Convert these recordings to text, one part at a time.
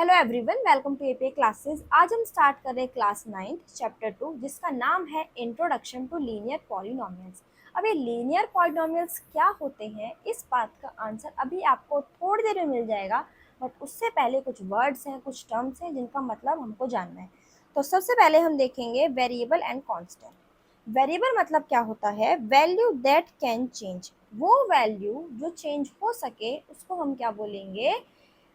Hello everyone, welcome to APA classes. आज हम start कर रहे हैं क्लास 9 चैप्टर 2 जिसका नाम है इंट्रोडक्शन टू लीनियर पॉलिनोमियल्स। अब ये लीनियर पॉलिनोमियल्स क्या होते हैं, इस बात का आंसर अभी आपको थोड़ी देर में मिल जाएगा, बट उससे पहले कुछ वर्ड्स हैं, कुछ टर्म्स हैं जिनका मतलब हमको जानना है। तो सबसे पहले हम देखेंगे वेरिएबल एंड कॉन्स्टेंट। वेरिएबल मतलब क्या होता है? Value that can change. वो वैल्यू जो चेंज हो सके उसको हम क्या बोलेंगे?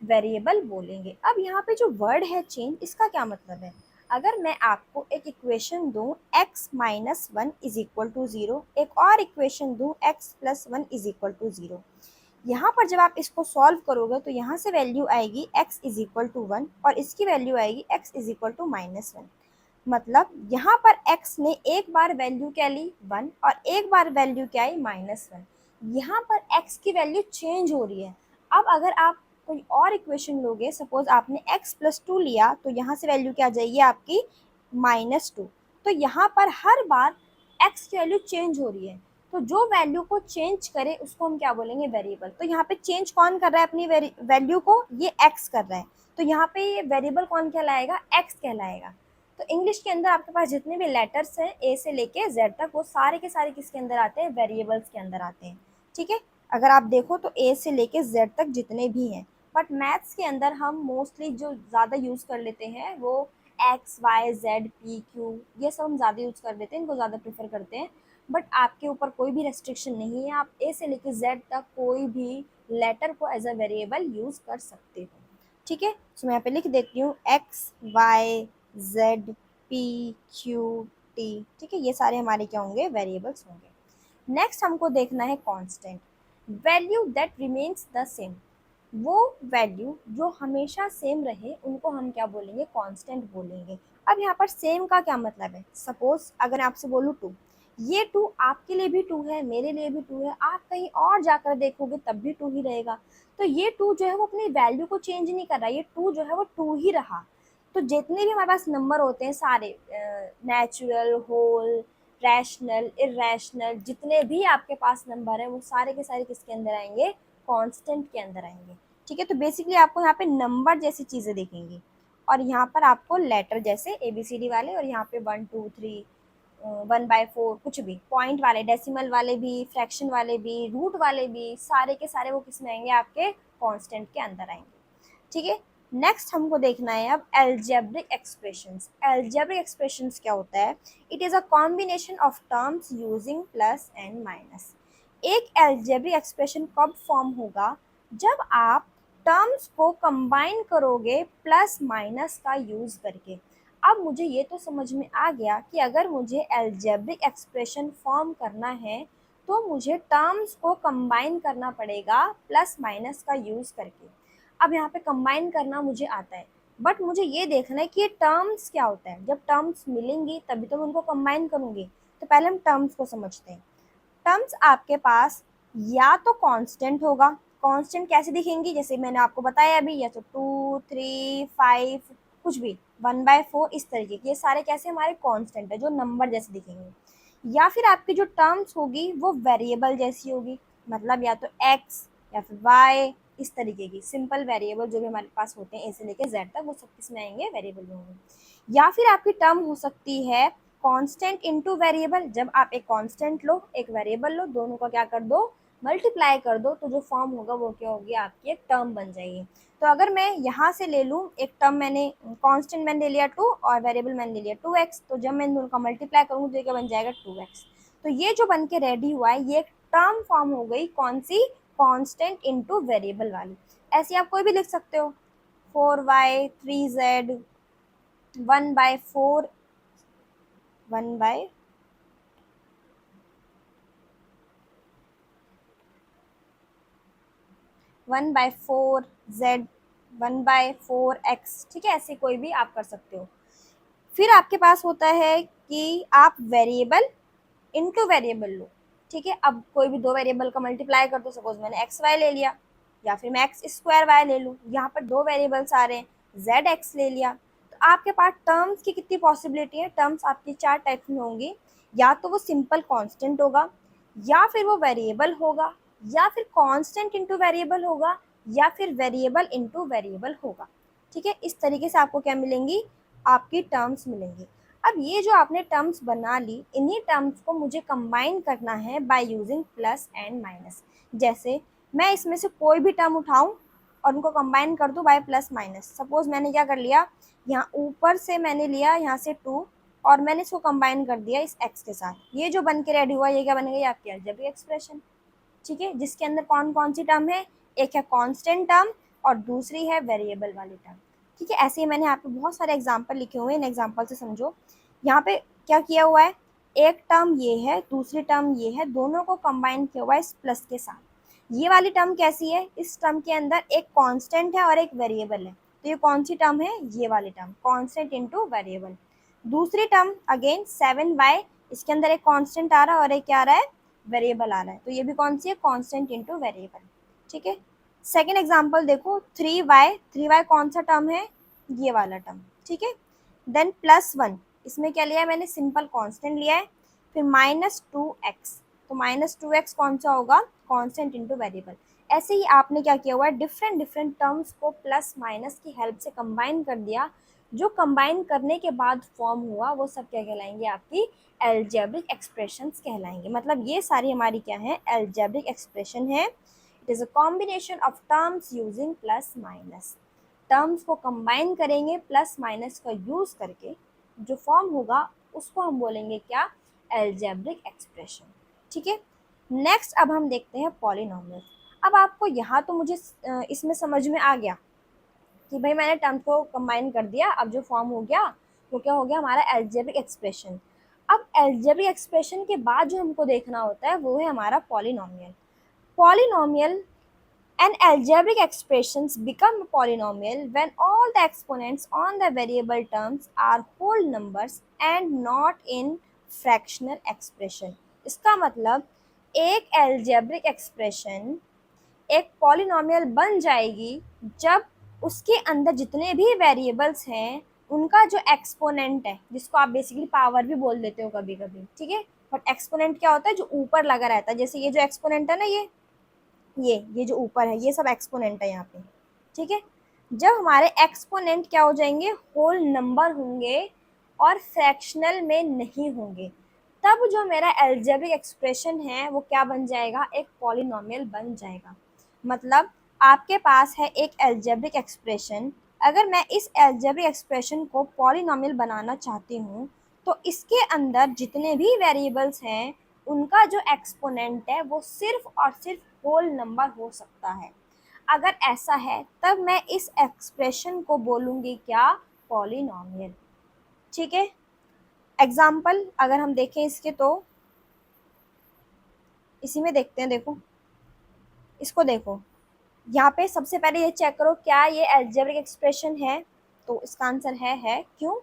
वेरिएबल बोलेंगे। अब यहाँ पे जो वर्ड है चेंज, इसका क्या मतलब है? अगर मैं आपको एक इक्वेशन दूं x minus one is equal to zero, एक और इक्वेशन दूं x plus one is equal to zero, यहाँ पर जब आप इसको सॉल्व करोगे तो यहाँ से वैल्यू आएगी x is equal to one और इसकी वैल्यू आएगी x is equal to minus one. मतलब यहाँ पर x ने एक बार वैल्यू क्या ली? वन, और एक बार वैल्यू क्या आई? Minus one. यहाँ पर x की वैल्यू चेंज हो रही है। अब अगर आप कोई और इक्वेशन लोगे, सपोज आपने x प्लस टू लिया, तो यहाँ से वैल्यू क्या आ जाएगी आपकी? Minus two. तो यहाँ पर हर बार x की वैल्यू चेंज हो रही है, तो जो वैल्यू को चेंज करे उसको हम क्या बोलेंगे? वेरिएबल। तो यहाँ पे चेंज कौन कर रहा है अपनी वैल्यू को? ये x कर रहा है, तो यहाँ पे ये वेरिएबल कौन कहलाएगा? x कहलाएगा। तो इंग्लिश के अंदर आपके पास जितने भी लेटर्स हैं ए से लेके जेड तक, वो सारे के सारे किसके अंदर आते हैं? वेरिएबल्स के अंदर आते हैं। ठीक है, अगर आप देखो तो ए से लेके जेड तक जितने भी हैं, बट मैथ्स के अंदर हम मोस्टली जो ज़्यादा यूज़ कर लेते हैं वो X Y Z P Q, ये सब हम ज़्यादा यूज़ कर लेते हैं, इनको ज़्यादा प्रेफर करते हैं। बट आपके ऊपर कोई भी रेस्ट्रिक्शन नहीं है, आप ए से लेके जेड तक कोई भी लेटर को एज अ वेरिएबल यूज़ कर सकते हो। ठीक है, तो मैं यहाँ पे लिख देती हूँ X Y Z P Q T. ठीक है, ये सारे हमारे क्या होंगे? वेरिएबल्स होंगे। नेक्स्ट हमको देखना है constant. Value that remains the same. वो वैल्यू जो हमेशा सेम रहे उनको हम क्या बोलेंगे? कांस्टेंट बोलेंगे। अब यहाँ पर सेम का क्या मतलब है? सपोज अगर आपसे बोलूँ टू, ये टू आपके लिए भी टू है, मेरे लिए भी टू है, आप कहीं और जाकर देखोगे तब भी टू ही रहेगा। तो ये टू जो है वो अपनी वैल्यू को चेंज नहीं कर रहा, ये टू जो है वो टू ही रहा। तो जितने भी हमारे पास नंबर होते हैं सारे, नेचुरल, होल, रैशनल, इरेशनल, जितने भी आपके पास नंबर है वो सारे के सारे किसके अंदर आएंगे? कांस्टेंट के अंदर आएंगे। ठीक है, तो बेसिकली आपको यहाँ पे नंबर जैसी चीज़ें दिखेंगी, और यहाँ पर आपको लेटर जैसे ABCD वाले, और यहाँ पे 1 2 3 1/4 कुछ भी, पॉइंट वाले, डेसिमल वाले भी, फ्रैक्शन वाले भी, रूट वाले भी, सारे के सारे वो किस में आएंगे? आपके कांस्टेंट के अंदर आएंगे। ठीक है, नेक्स्ट हमको देखना है अब एल्जेब्रिक एक्सप्रेशंस। एल्जेब्रिक एक्सप्रेशंस क्या होता है? It is a combination of terms using plus and minus. एक एल्जेब्रिक एक्सप्रेशन कब फॉर्म होगा? जब आप टर्म्स को कंबाइन करोगे प्लस माइनस का यूज़ करके। अब मुझे ये तो समझ में आ गया कि अगर मुझे एल्जेब्रिक एक्सप्रेशन फॉर्म करना है तो मुझे टर्म्स को कंबाइन करना पड़ेगा प्लस माइनस का यूज़ करके। अब यहाँ पे कंबाइन करना मुझे आता है, बट मुझे ये देखना है कि ये टर्म्स क्या होता है। जब टर्म्स मिलेंगी तभी तो मैं उनको कंबाइन करूँगी। तो पहले हम टर्म्स को समझते हैं। टर्म्स आपके पास या तो कांस्टेंट होगा। कांस्टेंट कैसे दिखेंगी? जैसे मैंने आपको बताया अभी, या तो 2 3 5 कुछ भी, 1/4, इस तरीके के, ये सारे कैसे हमारे कांस्टेंट है जो नंबर जैसे दिखेंगे। या फिर आपकी जो टर्म्स होगी वो वेरिएबल जैसी होगी, मतलब या तो x या फिर y, इस तरीके की सिंपल वेरिएबल जो भी हमारे पास होते हैं ए से लेके जेड तक, वो सब किसमें आएंगे? वेरिएबल में होंगे। या फिर आपकी टर्म हो सकती है कांस्टेंट इनटू वेरिएबल। जब आप एक कांस्टेंट लो, एक वेरिएबल लो, दोनों का क्या कर दो? मल्टीप्लाई कर दो, तो जो फॉर्म होगा वो क्या होगी? आपकी एक टर्म बन जाएगी। तो अगर मैं यहाँ से ले लूँ एक टर्म, मैंने कांस्टेंट मैंने ले लिया 2 और वेरिएबल मैंने ले लिया 2x, तो जब मैं दोनों का मल्टीप्लाई करूँगी तो ये क्या बन जाएगा? 2x। तो ये जो बन के रेडी हुआ है ये एक टर्म फॉर्म हो गई, कौन सी? कांस्टेंट इनटू वेरिएबल वाली। ऐसे आप कोई भी लिख सकते हो, 4y 3z 1/4 1/4 z 1/4x। ठीक है, ऐसे कोई भी आप कर सकते हो। फिर आपके पास होता है कि आप वेरिएबल इनटू वेरिएबल लो। ठीक है, अब कोई भी दो वेरिएबल का मल्टीप्लाई कर दो, सपोज मैंने एक्स वाई ले लिया, या फिर मैं एक्स स्क्वायर वाई ले लूँ, यहाँ पर दो वेरिएबल्स आ रहे हैं, जेड एक्स ले लिया। तो आपके पास टर्म्स की कितनी पॉसिबिलिटी है? टर्म्स आपकी चार टाइप्स में होंगी, या तो वो सिंपल कांस्टेंट होगा, या फिर वो वेरिएबल होगा, या फिर कांस्टेंट इनटू वेरिएबल होगा, या फिर वेरिएबल इनटू वेरिएबल होगा। ठीक है, इस तरीके से आपको क्या मिलेंगी, आपकी टर्म्स मिलेंगी। अब ये जो आपने टर्म्स बना ली, इन्हीं टर्म्स को मुझे कंबाइन करना है by using plus and minus. जैसे मैं इसमें से कोई भी टर्म उठाऊं और उनको कंबाइन कर दूं बाय प्लस माइनस। सपोज मैंने क्या कर लिया, यहाँ ऊपर से मैंने लिया यहाँ से 2 और मैंने इसको कंबाइन कर दिया इस x के साथ। ये जो बन के रेडी हुआ, ये क्या बन गई, आपकी अलजेब्रिक एक्सप्रेशन। ठीक है, जिसके अंदर कौन कौन सी टर्म है, एक है कांस्टेंट टर्म और दूसरी है वेरिएबल वाली टर्म। ठीक है, ऐसे ही मैंने यहाँ पे बहुत सारे एग्जांपल लिखे हुए हैं, इन एग्जांपल से समझो। यहाँ पे क्या किया हुआ है, एक टर्म ये है, दूसरी टर्म ये है, दोनों को कंबाइन किया हुआ है इस प्लस के साथ। ये वाली टर्म कैसी है, इस टर्म के अंदर एक कांस्टेंट है और एक वेरिएबल है। तो ये कौन सी टर्म है, ये वाली टर्म, कांस्टेंट इनटू वेरिएबल। दूसरी टर्म अगेन 7y, इसके अंदर एक कांस्टेंट आ रहा है और एक क्या आ रहा है, वेरिएबल आ रहा है। तो ये भी कौन सी है, कांस्टेंट इनटू वेरिएबल। ठीक है, सेकेंड एग्जांपल देखो, 3y कौन सा टर्म है, ये वाला टर्म। ठीक है, देन +1, इसमें क्या लिया है मैंने, सिंपल कांस्टेंट लिया है। फिर -2x, तो -2x कौन सा होगा, कांस्टेंट इनटू वेरिएबल। ऐसे ही आपने क्या किया हुआ है, डिफरेंट डिफरेंट टर्म्स को प्लस माइनस की हेल्प से कंबाइन कर दिया। जो कंबाइन करने के बाद फॉर्म हुआ वो सब क्या कहलाएंगे, आपकी अलजेब्रिक एक्सप्रेशंस कहलाएंगे। मतलब ये सारी हमारी क्या है, अलजेब्रिक एक्सप्रेशन है। It is a combination of terms using plus minus. Terms को कंबाइन करेंगे प्लस माइनस का यूज़ करके, जो फॉर्म होगा उसको हम बोलेंगे क्या, अलजेब्रिक एक्सप्रेशन। ठीक है, नेक्स्ट अब हम देखते हैं पॉलिनोमियल। अब आपको यहाँ तो मुझे इसमें समझ में आ गया कि भाई मैंने टर्म्स को कंबाइन कर दिया, अब जो फॉर्म हो गया वो क्या हो गया, हमारा अलजेब्रिक एक्सप्रेशन। अब अलजेब्रिक एक्सप्रेशन के बाद जो हमको देखना होता है वो है हमारा polynomial. Polynomial, an algebraic expressions become a polynomial when all the exponents on the variable terms are whole numbers and not in fractional expression। इसका मतलब एक algebraic expression एक पॉलिनोमियल बन जाएगी जब उसके अंदर जितने भी वेरिएबल्स हैं उनका जो एक्सपोनेंट है, जिसको आप बेसिकली पावर भी बोल देते हो कभी कभी, ठीक है, बट एक्सपोनेंट क्या होता है, जो ऊपर लगा रहता है। जैसे ये जो एक्सपोनेंट है ना, ये जो ऊपर है, ये सब एक्सपोनेंट है यहाँ पे। ठीक है, जब हमारे एक्सपोनेंट क्या हो जाएंगे, होल नंबर होंगे और फ्रैक्शनल में नहीं होंगे, तब जो मेरा अलजेब्रिक एक्सप्रेशन है वो क्या बन जाएगा, एक पॉलिनोमियल बन जाएगा। मतलब आपके पास है एक अलजेब्रिक एक्सप्रेशन, अगर मैं इस अलजेब्रिक एक्सप्रेशन को पॉलिनोमियल बनाना चाहती हूँ तो इसके अंदर जितने भी वेरिएबल्स हैं उनका जो एक्सपोनेंट है वो सिर्फ और सिर्फ होल नंबर हो सकता है। अगर ऐसा है तब मैं इस एक्सप्रेशन को बोलूँगी क्या, पॉलिनोमियल। ठीक है, एग्जाम्पल अगर हम देखें इसके तो इसी में देखते हैं। देखो, इसको देखो, यहाँ पे सबसे पहले ये चेक करो क्या ये अलजेब्रिक एक्सप्रेशन है, तो इसका आंसर है। क्यों,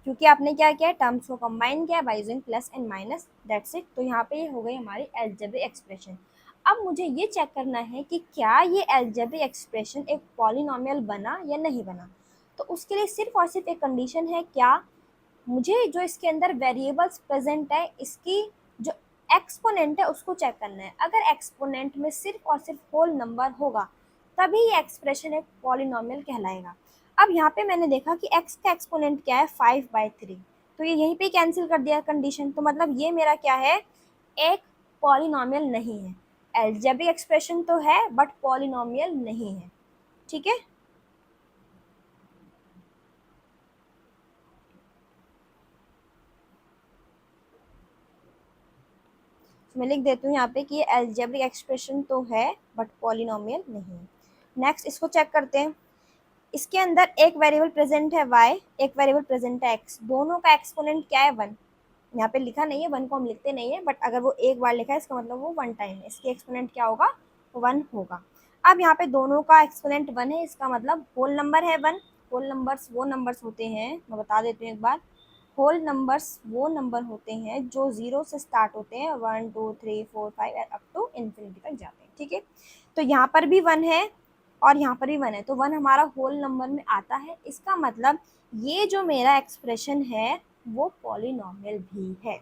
क्योंकि आपने क्या किया, टर्म्स को कंबाइन किया by using plus and minus, that's it. तो यहाँ पे ये हो गई हमारी अलजेब्रिक एक्सप्रेशन। अब मुझे ये चेक करना है कि क्या ये अलजेब्रिक एक्सप्रेशन एक पॉलिनोमियल बना या नहीं बना। तो उसके लिए सिर्फ और सिर्फ एक कंडीशन है, क्या, मुझे जो इसके अंदर वेरिएबल्स प्रेजेंट है इसकी जो एक्सपोनेंट है उसको चेक करना है। अगर एक्सपोनेंट में सिर्फ और सिर्फ होल नंबर होगा तभी ये एक्सप्रेशन एक पॉलिनोमियल कहलाएगा। अब यहाँ पे मैंने देखा कि x का एक्सपोनेंट क्या है, 5/3, तो ये यहीं पे कैंसिल कर दिया कंडीशन। तो मतलब ये मेरा क्या है, एक पॉलिनोमियल नहीं है। अलजेब्रिक एक्सप्रेशन तो है बट पॉलिनोमियल नहीं है। ठीक है, तो मैं लिख देती हूँ यहाँ पे कि ये अलजेब्रिक एक्सप्रेशन तो है बट पॉलिनोमियल नहीं है। नेक्स्ट इसको चेक करते हैं। इसके अंदर एक वेरिएबल प्रेजेंट है y, एक वेरिएबल प्रेजेंट है x, दोनों का एक्सपोनेंट क्या है, 1। यहाँ पे लिखा नहीं है, 1 को हम लिखते नहीं है, बट अगर वो एक बार लिखा है इसका मतलब वो 1 टाइम है, इसके एक्सपोनेंट क्या होगा, 1 होगा। अब यहाँ पे दोनों का एक्सपोनेंट 1 है, इसका मतलब होल नंबर है 1। होल नंबर्स वो नंबर्स होते हैं, मैं बता देती हूँ एक बार, होल नंबर्स वो नंबर होते हैं जो 0 से स्टार्ट होते हैं, 1 2 3 4 5 अप टू इन्फिनिटी तक जाते हैं। ठीक है, तो यहाँ पर भी 1 है और यहाँ पर भी 1 है, तो 1 हमारा होल नंबर में आता है। इसका मतलब ये जो मेरा एक्सप्रेशन है वो पॉलिनोमियल भी है।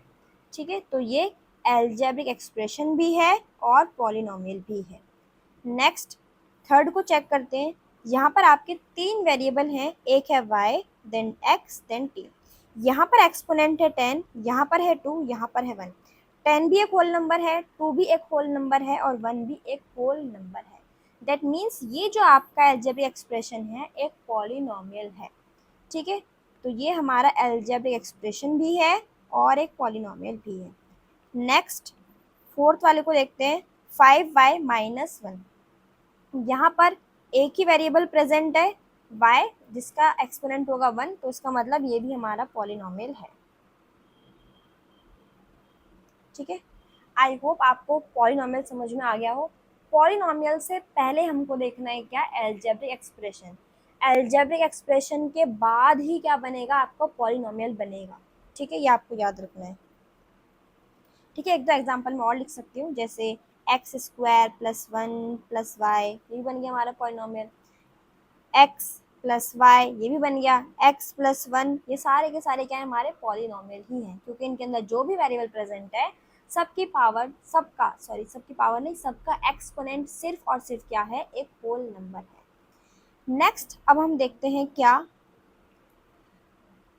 ठीक है, तो ये अलजेब्रिक एक्सप्रेशन भी है और पॉलिनोमियल भी है। नेक्स्ट थर्ड को चेक करते हैं। यहाँ पर आपके 3 वेरिएबल हैं, एक है y, then x, then t। यहाँ पर एक्सपोनेंट है 10, यहाँ पर है 2, यहाँ पर है 1। 10 भी एक होल नंबर है, 2 भी एक होल नंबर है और 1 भी एक होल नंबर है। दैट मीन्स ये जो आपका अलजेब्रिक एक्सप्रेशन है एक पॉलिनोमियल है। ठीक है, तो ये हमारा अलजेब्रिक एक्सप्रेशन भी है और एक पॉलिनोमियल भी है। नेक्स्ट फोर्थ वाले को देखते हैं, 5y माइनस 1। यहाँ पर एक ही वेरिएबल प्रेजेंट है y, जिसका एक्सपोनेंट होगा 1, तो इसका मतलब ये भी हमारा पॉलिनोमियल है। ठीक है, आई होप आपको पॉलिनोमियल समझ में आ गया हो। पॉलिनोमियल से पहले हमको देखना है क्या, अलजेब्रिक एक्सप्रेशन। अलजेब्रिक एक्सप्रेशन के बाद ही क्या बनेगा, आपका पॉलिनोमियल बनेगा। ठीक है, ये आपको याद रखना है। ठीक है, एक दो एग्जांपल में और लिख सकती हूँ, जैसे X square plus 1 plus Y, ये भी बन गया हमारा पॉलिनोमियल। एक्स प्लस वाई, ये भी बन गया। एक्स प्लस 1, ये सारे के सारे क्या है, हमारे पॉलिनोमियल ही हैं, क्योंकि इनके अंदर जो भी वेरिएबल प्रेजेंट है सबकी पावर, सबकी पावर नहीं, सबका एक्सपोनेंट सिर्फ और सिर्फ क्या है, एक होल नंबर है। नेक्स्ट अब हम देखते हैं क्या,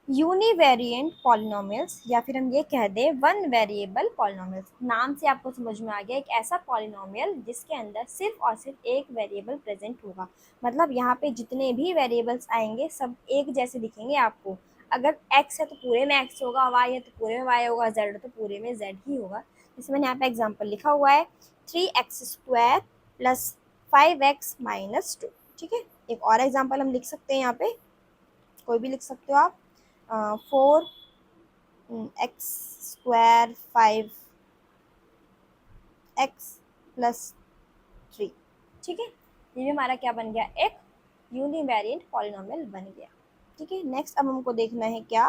यूनिवेरिएंट पॉलिनोमियल्स, या फिर हम ये कह दें वन वेरिएबल पॉलिनोमियल्स। नाम से आपको समझ में आ गया, एक ऐसा पॉलिनोमियल जिसके अंदर सिर्फ और सिर्फ एक वेरिएबल प्रेजेंट होगा। मतलब यहाँ पे जितने भी वेरिएबल्स आएंगे सब एक जैसे दिखेंगे आपको। अगर x है तो पूरे में x होगा, y है तो पूरे में y होगा, z है तो पूरे में z ही होगा। जैसे मैंने यहाँ पे एग्जाम्पल लिखा हुआ है, 3x square plus 5x minus 2। ठीक है, एक और एग्जाम्पल हम लिख सकते हैं, यहाँ पे कोई भी लिख सकते हो आप। 4x square 5x plus 3। ठीक है, ये भी हमारा क्या बन गया, एक यूनिवेरिएंट पॉलिनोमियल बन गया। ठीक है, नेक्स्ट अब हमको देखना है क्या,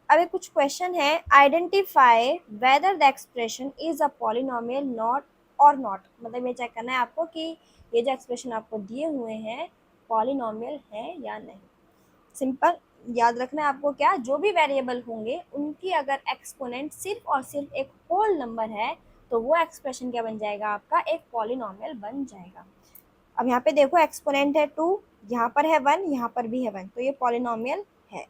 अब एक कुछ क्वेश्चन है, identify whether the expression is a polynomial not और नॉट। मतलब ये चेक करना है आपको कि ये जो एक्सप्रेशन आपको दिए हुए हैं पॉलिनोमियल है या नहीं। सिंपल याद रखना है आपको, क्या जो भी वेरिएबल होंगे उनकी अगर एक्सपोनेंट सिर्फ और सिर्फ एक होल नंबर है तो वो एक्सप्रेशन क्या बन जाएगा, आपका एक पॉलिनोमियल बन जाएगा। अब यहाँ पे देखो एक्सपोनेंट है 2, यहाँ पर है 1, यहाँ पर भी है 1, तो ये पॉलिनोमियल है।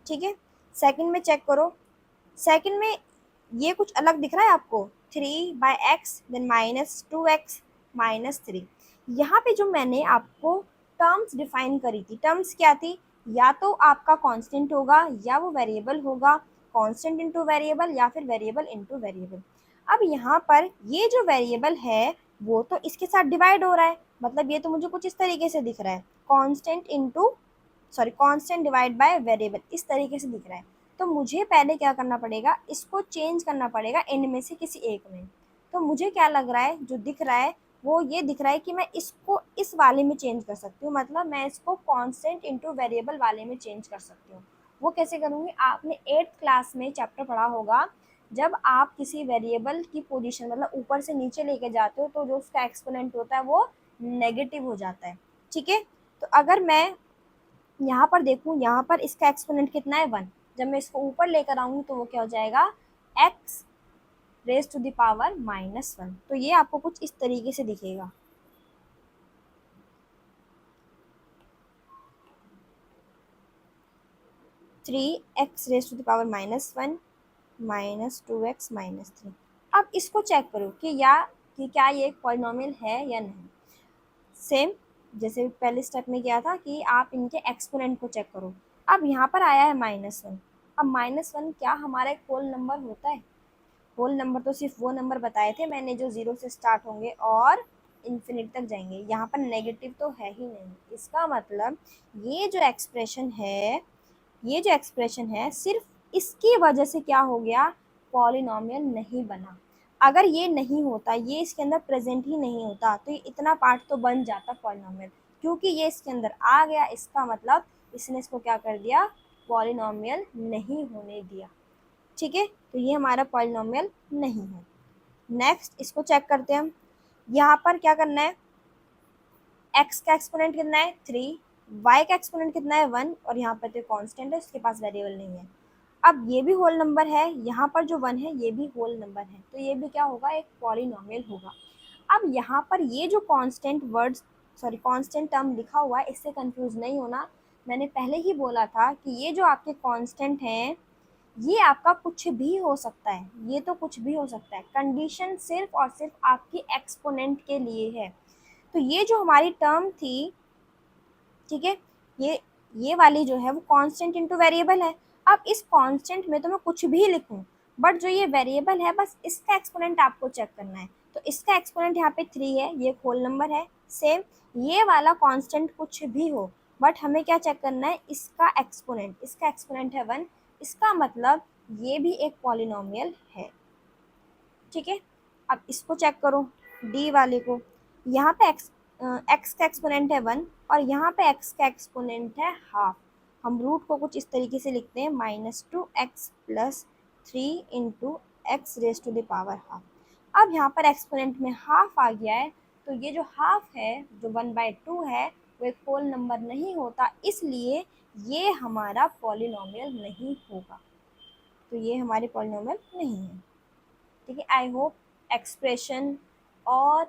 ठीक है, सेकंड में चेक करो, सेकंड में ये कुछ अलग दिख रहा है आपको, 3/x then minus 2x minus 3। यहाँ पे जो मैंने आपको टर्म्स डिफाइन करी थी, टर्म्स क्या थी, या तो आपका कांस्टेंट होगा या वो वेरिएबल होगा, कांस्टेंट इनटू वेरिएबल या फिर वेरिएबल इनटू वेरिएबल। अब यहाँ पर ये जो वेरिएबल है वो तो इसके साथ डिवाइड हो रहा है, मतलब ये तो मुझे कुछ इस तरीके से दिख रहा है, कांस्टेंट डिवाइड बाय वेरिएबल, इस तरीके से दिख रहा है। तो मुझे पहले क्या करना पड़ेगा, इसको चेंज करना पड़ेगा इनमें से किसी एक में। तो मुझे क्या लग रहा है, जो दिख रहा है वो ये दिख रहा है कि मैं इसको इस वाले में चेंज कर सकती हूँ, मतलब मैं इसको कांस्टेंट इनटू वेरिएबल वाले में चेंज कर सकती हूँ। वो कैसे करूँगी, आपने 8th क्लास में चैप्टर पढ़ा होगा, जब आप किसी वेरिएबल की पोजीशन मतलब ऊपर से नीचे लेके जाते हो तो जो उसका एक्सपोनेंट होता है वो नेगेटिव हो जाता है। ठीक है, तो अगर मैं यहाँ पर देखूँ, यहाँ पर इसका एक्सपोनेंट कितना है 1, जब मैं इसको ऊपर लेकर आऊँगी तो वो क्या हो जाएगा, x raise to the power -1। तो ये आपको कुछ इस तरीके से दिखेगा। Three X raise to the power -1 minus 2x minus 3। अब इसको चेक करो कि क्या ये एक पॉलिनोमियल है या नहीं। सेम जैसे पहले स्टेप में किया था कि आप इनके एक्सपोनेंट को चेक करो। अब यहाँ पर आया है -1। अब -1 क्या हमारा एक होल नंबर होता है? होल नंबर तो सिर्फ वो नंबर बताए थे मैंने जो 0 से स्टार्ट होंगे और इन्फिनिटी तक जाएंगे। यहाँ पर नेगेटिव तो है ही नहीं। इसका मतलब ये जो एक्सप्रेशन है सिर्फ इसकी वजह से क्या हो गया, पॉलिनोमियल नहीं बना। अगर ये नहीं होता, ये इसके अंदर प्रेजेंट ही नहीं होता, तो ये इतना पार्ट तो बन जाता पॉलिनोमियल। क्योंकि ये इसके अंदर आ गया, इसका मतलब इसने इसको क्या कर दिया, पॉलिनोमियल नहीं होने दिया। ठीक है, तो ये हमारा पॉलिनोमियल नहीं है। नेक्स्ट इसको चेक करते हैं हम। यहाँ पर क्या करना है, x का एक्सपोनेंट कितना है 3, y का एक्सपोनेंट कितना है 1, और यहाँ पर तो कांस्टेंट है, उसके पास वेरिएबल नहीं है। अब ये भी होल नंबर है, यहाँ पर जो 1 है ये भी होल नंबर है, तो ये भी क्या होगा, एक पॉलिनोमियल होगा। अब यहाँ पर ये जो constant words sorry constant term लिखा हुआ है, इससे कंफ्यूज नहीं होना। मैंने पहले ही बोला था कि ये जो आपके कांस्टेंट हैं ये आपका कुछ भी हो सकता है, ये तो कुछ भी हो सकता है। कंडीशन सिर्फ और सिर्फ आपकी एक्सपोनेंट के लिए है। तो ये जो हमारी टर्म थी, ठीक है, ये वाली जो है वो कांस्टेंट इनटू वेरिएबल है। अब इस कांस्टेंट में तो मैं कुछ भी लिखूं, बट जो ये वेरिएबल है बस इसका एक्सपोनेंट आपको चेक करना है। तो इसका एक्सपोनेंट यहाँ पे 3 है, ये होल नंबर है। सेम ये वाला कांस्टेंट कुछ भी हो, बट हमें क्या चेक करना है, इसका एक्सपोनेंट। इसका एक्सपोनेंट है 1, इसका मतलब ये भी एक पॉलिनोमियल है। ठीक है, अब इसको चेक करो, डी वाले को। यहाँ पे एक्स का एक्सपोनेंट है 1 और यहाँ पे एक्स का एक्सपोनेंट है हाफ। हम रूट को कुछ इस तरीके से लिखते हैं, -2x + 3 into X raise to the power half. अब यहाँ पर एक्सपोनेंट में हाफ आ गया है, तो ये जो हाफ है, जो 1/2 है, वो एक होल नंबर नहीं होता, इसलिए ये हमारा पॉलिनोमियल नहीं होगा। तो ये हमारे पॉलिनोमियल नहीं है। ठीक है, आई होप एक्सप्रेशन और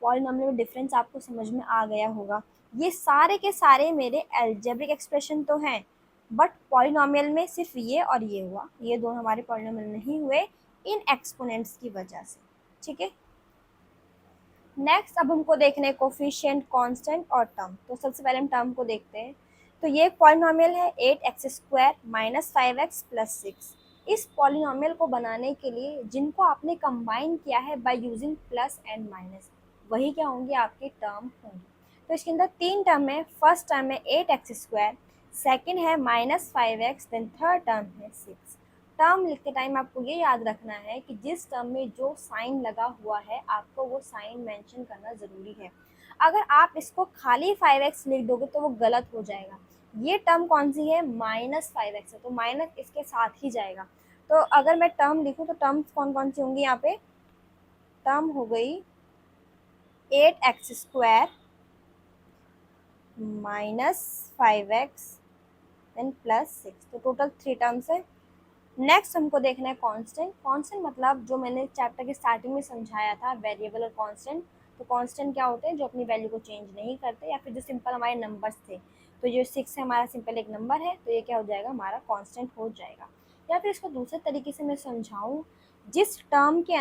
पॉलिनोमियल में डिफरेंस आपको समझ में आ गया होगा। ये सारे के सारे मेरे अलजेब्रिक एक्सप्रेशन तो हैं, बट पॉलिनोमियल में सिर्फ ये और ये हुआ, ये दोनों हमारे पॉलिनोमियल नहीं हुए इन एक्सपोनेंट्स की वजह से। ठीक है, नेक्स्ट अब हमको देखने हैं कोफिशिएंट, कांस्टेंट और टर्म। तो सबसे पहले हम टर्म को देखते हैं। तो ये एक पॉलिनोमियल है 8x² - 5x + 6। इस पॉलिनोमियल को बनाने के लिए जिनको आपने कंबाइन किया है by using plus and minus, वही क्या होंगे, आपके टर्म होंगे। तो इसके अंदर 3 टर्म है। फर्स्ट टर्म है 8x², सेकेंड है -5x, देन थर्ड टर्म है 6। टर्म लिखते टाइम आपको ये याद रखना है कि जिस टर्म में जो साइन लगा हुआ है आपको वो साइन मेंशन करना ज़रूरी है। अगर आप इसको खाली 5x लिख दोगे तो वो गलत हो जाएगा। ये टर्म कौन सी है, -5x है, तो माइनस इसके साथ ही जाएगा। तो अगर मैं टर्म लिखूं तो टर्म्स कौन कौन सी होंगी, यहाँ पे टर्म हो गई 8x² - 5x देन +6, तो टोटल 3 टर्म्स है। नेक्स्ट हमको देखना है कांस्टेंट। कांस्टेंट मतलब जो मैंने चैप्टर के स्टार्टिंग में समझाया था, वेरिएबल और कांस्टेंट। तो कांस्टेंट क्या होते हैं, जो अपनी वैल्यू को चेंज नहीं करते, या फिर जो सिंपल हमारे नंबर्स थे। तो जो 6 है हमारा सिंपल एक नंबर है, तो ये क्या हो जाएगा, हमारा कांस्टेंट हो जाएगा। या फिर इसको दूसरे तरीके से मैं समझाऊँ, जिस टर्म के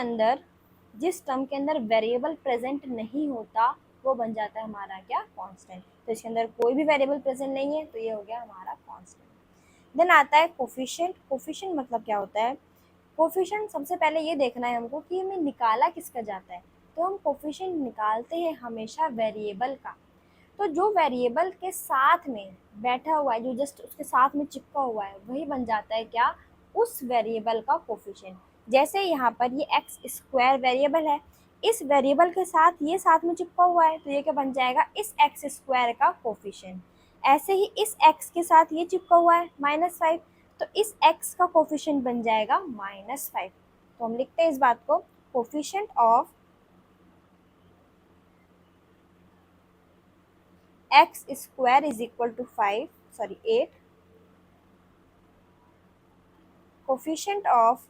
अंदर वेरिएबल प्रेजेंट नहीं होता वो बन जाता है हमारा क्या, कांस्टेंट। तो इसके अंदर कोई भी वेरिएबल प्रेजेंट नहीं है, तो ये हो गया हमारा कांस्टेंट। देन आता है कोफिशिएंट। कोफिशिएंट मतलब क्या होता है, कोफिशिएंट सबसे पहले ये देखना है हमको कि हमें निकाला किसका जाता है। तो हम कोफिशिएंट निकालते हैं हमेशा वेरिएबल का। तो जो वेरिएबल के साथ में बैठा हुआ है, जो जस्ट उसके साथ में चिपका हुआ है, वही बन जाता है क्या, उस वेरिएबल का कोफिशिएंट। जैसे यहाँ पर ये x² वेरिएबल है, इस वेरिएबल के साथ ये साथ में चिपका हुआ है, तो ये क्या बन जाएगा, इस x² का कोफिशिएंट। ऐसे ही इस x के साथ ये चिपका हुआ है -5, तो इस x का कोफिशिएंट बन जाएगा -5। तो हम लिखते हैं इस बात को, coefficient of x² = 5, sorry 8, coefficient of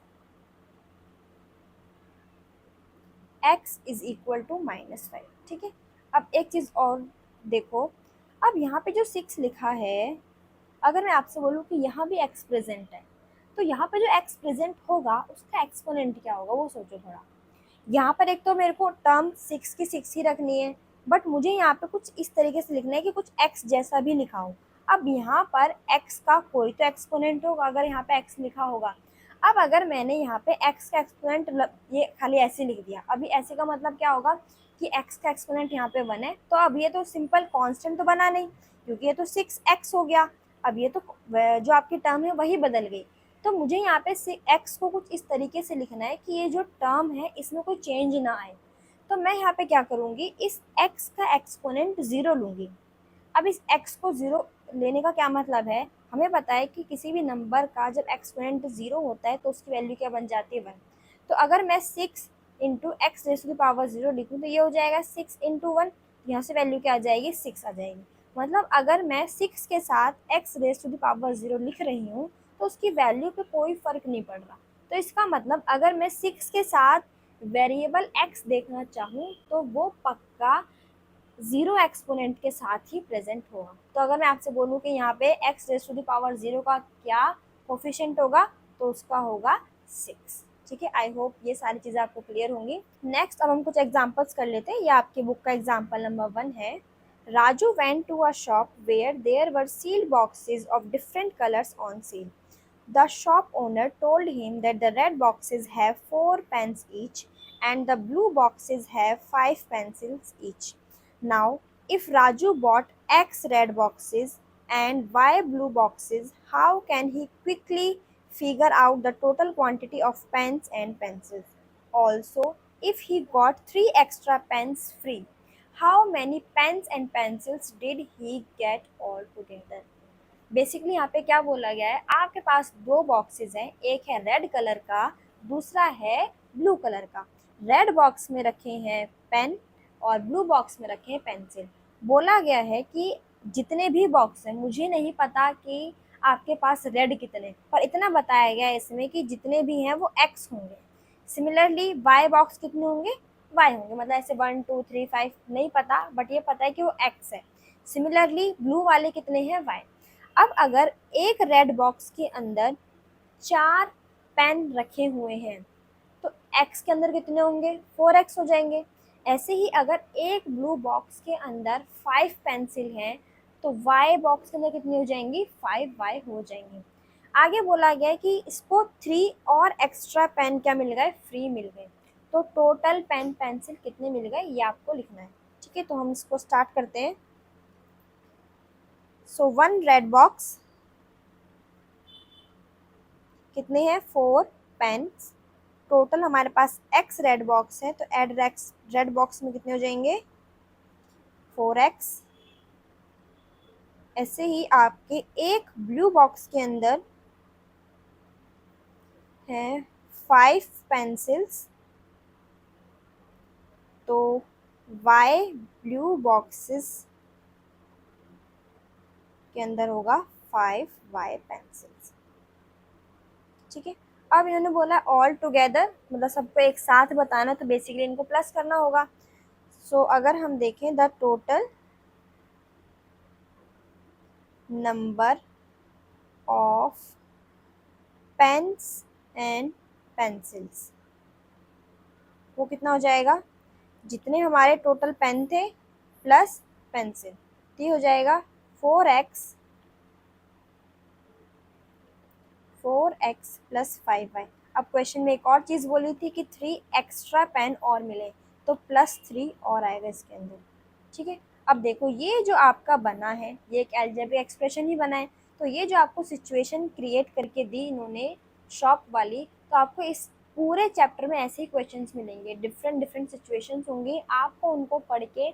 x = -5। ठीक है, अब एक चीज़ और देखो, अब यहाँ पे जो 6 लिखा है, अगर मैं आपसे बोलूँ कि यहाँ भी x प्रेजेंट है, तो यहाँ पे जो x प्रेजेंट होगा उसका एक्सपोनेंट क्या होगा, वो सोचो थोड़ा। यहाँ पर एक तो मेरे को टर्म 6 की 6 ही रखनी है, बट मुझे यहाँ पे कुछ इस तरीके से लिखना है कि कुछ x जैसा भी लिखा हो। अब यहाँ पर x का कोई तो एक्सपोनेंट होगा, अगर यहाँ पे x लिखा होगा। अब अगर मैंने यहाँ पे x का एक्सपोनेंट ये खाली ऐसे लिख दिया, अभी ऐसे का मतलब क्या होगा कि x का एक्सपोनेंट यहाँ पे 1 है, तो अब ये तो सिंपल कांस्टेंट तो बना नहीं, क्योंकि ये तो 6x हो गया। अब ये तो जो आपकी टर्म है वही बदल गई। तो मुझे यहाँ पे x को कुछ इस तरीके से लिखना है कि ये जो टर्म है इसमें कोई चेंज ना आए। तो मैं यहाँ पे क्या करूँगी, इस x का एक्सपोनेंट 0 लूँगी। अब इस x को 0 लेने का क्या मतलब है, हमें पता है कि किसी भी नंबर का जब एक्सपोनेंट 0 होता है तो उसकी वैल्यू क्या बन जाती है, 1। तो अगर मैं 6 into X raise to the power 0 लिखूँ तो ये हो जाएगा 6 इंटू 1, यहाँ से वैल्यू क्या आ जाएगी, 6 आ जाएगी। मतलब अगर मैं 6 के साथ X raise to the power 0 लिख रही हूँ तो उसकी वैल्यू पे कोई फ़र्क नहीं पड़ रहा। तो इसका मतलब अगर मैं 6 के साथ वेरिएबल x देखना चाहूँ तो वो पक्का जीरो एक्सपोनेंट के साथ ही प्रेजेंट होगा। तो अगर मैं आपसे बोलूँ कि यहाँ पे x raise to the power 0 का क्या कोफिशिएंट होगा, तो उसका होगा 6। ठीक है, आई होप ये सारी चीज़ें आपको क्लियर होंगी। नेक्स्ट अब हम कुछ एग्जांपल्स कर लेते हैं। ये आपकी बुक का एग्जांपल नंबर 1 है। Raju went to a shop where there were sealed boxes of different colours on sale. The shop owner told him that the red boxes have 4 pens each and the blue boxes have 5 pencils each. Now, if Raju bought X red boxes and Y blue boxes, how can he quickly figure out the total quantity of pens and pencils? Also, if he got 3 extra pens free, how many pens and pencils did he get altogether? Basically यहाँ पे क्या बोला गया है, आपके पास दो boxes हैं, एक है रेड कलर का, दूसरा है ब्लू कलर का। रेड बॉक्स में रखे हैं पेन और ब्लू बॉक्स में रखे हैं पेंसिल। बोला गया है कि जितने भी बॉक्स हैं, मुझे नहीं पता कि आपके पास रेड कितने, पर इतना बताया गया है इसमें कि जितने भी हैं वो एक्स होंगे। सिमिलरली वाई बॉक्स कितने होंगे, वाई होंगे, मतलब ऐसे 1 2 3 5 नहीं पता, बट ये पता है कि वो एक्स है। सिमिलरली ब्लू वाले कितने हैं, वाई। अब अगर एक रेड बॉक्स के अंदर 4 पेन रखे हुए हैं, तो x के अंदर कितने होंगे, 4x हो जाएंगे। ऐसे ही अगर एक ब्लू बॉक्स के अंदर 5 पेंसिल हैं, तो y बॉक्स के अंदर कितनी हो जाएंगी, 5y हो जाएंगी। आगे बोला गया है कि इसको 3 और एक्स्ट्रा पेन क्या मिल गए, फ्री मिल गए। तो टोटल पेन पेंसिल कितने मिल गए, ये आपको लिखना है। ठीक है, तो हम इसको स्टार्ट करते हैं। सो 1 रेड बॉक्स कितने हैं, 4 पेन्स। टोटल हमारे पास x रेड बॉक्स है, तो एड एक्स रेड बॉक्स में कितने हो जाएंगे, 4x। ऐसे ही आपके एक ब्लू बॉक्स के अंदर है 5 पेंसिल्स, तो y ब्लू बॉक्सेस के अंदर होगा 5y पेंसिल्स। ठीक है, अब इन्होंने बोला ऑल टुगेदर, मतलब सबको एक साथ बताना, तो बेसिकली इनको प्लस करना होगा। सो अगर हम देखें the total number of pens and pencils, वो कितना हो जाएगा, जितने हमारे टोटल पेन थे प्लस पेंसिल, तो ये हो जाएगा 4x प्लस 5y। अब क्वेश्चन में एक और चीज़ बोली थी कि 3 एक्स्ट्रा पेन और मिले, तो प्लस 3 और आएगा इसके अंदर। ठीक है, अब देखो ये जो आपका बना है, ये एक अलजेब्रिक एक्सप्रेशन ही बना है। तो ये जो आपको सिचुएशन क्रिएट करके दी इन्होंने शॉप वाली, तो आपको इस पूरे चैप्टर में ऐसे ही क्वेश्चंस मिलेंगे, डिफरेंट सिचुएशंस होंगी, आपको उनको पढ़ के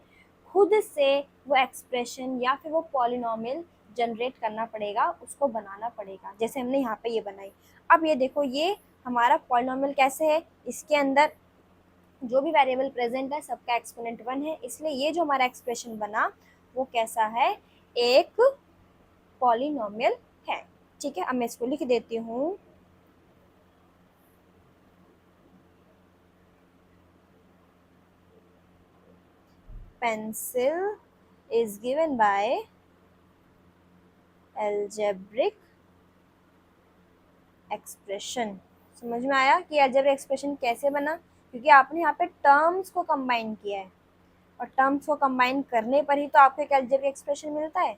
खुद से वो एक्सप्रेशन या फिर वो पॉलिनोमियल जनरेट करना पड़ेगा, उसको बनाना पड़ेगा, जैसे हमने यहाँ पे ये बनाई। अब ये देखो, ये हमारा पॉलिनोमियल कैसे है, इसके अंदर जो भी वेरिएबल प्रेजेंट है सबका एक्सपोनेंट 1 है, इसलिए ये जो हमारा एक्सप्रेशन बना वो कैसा है, एक पॉलिनोमियल है। ठीक है, अब मैं इसको लिख देती हूँ। Pencil is given by algebraic expression. समझ में आया कि अलजेब्रिक एक्सप्रेशन कैसे बना, क्योंकि आपने यहाँ पे टर्म्स को कंबाइन किया है, और टर्म्स को कंबाइन करने पर ही तो आपको एक अलजेब्रिक एक्सप्रेशन मिलता है।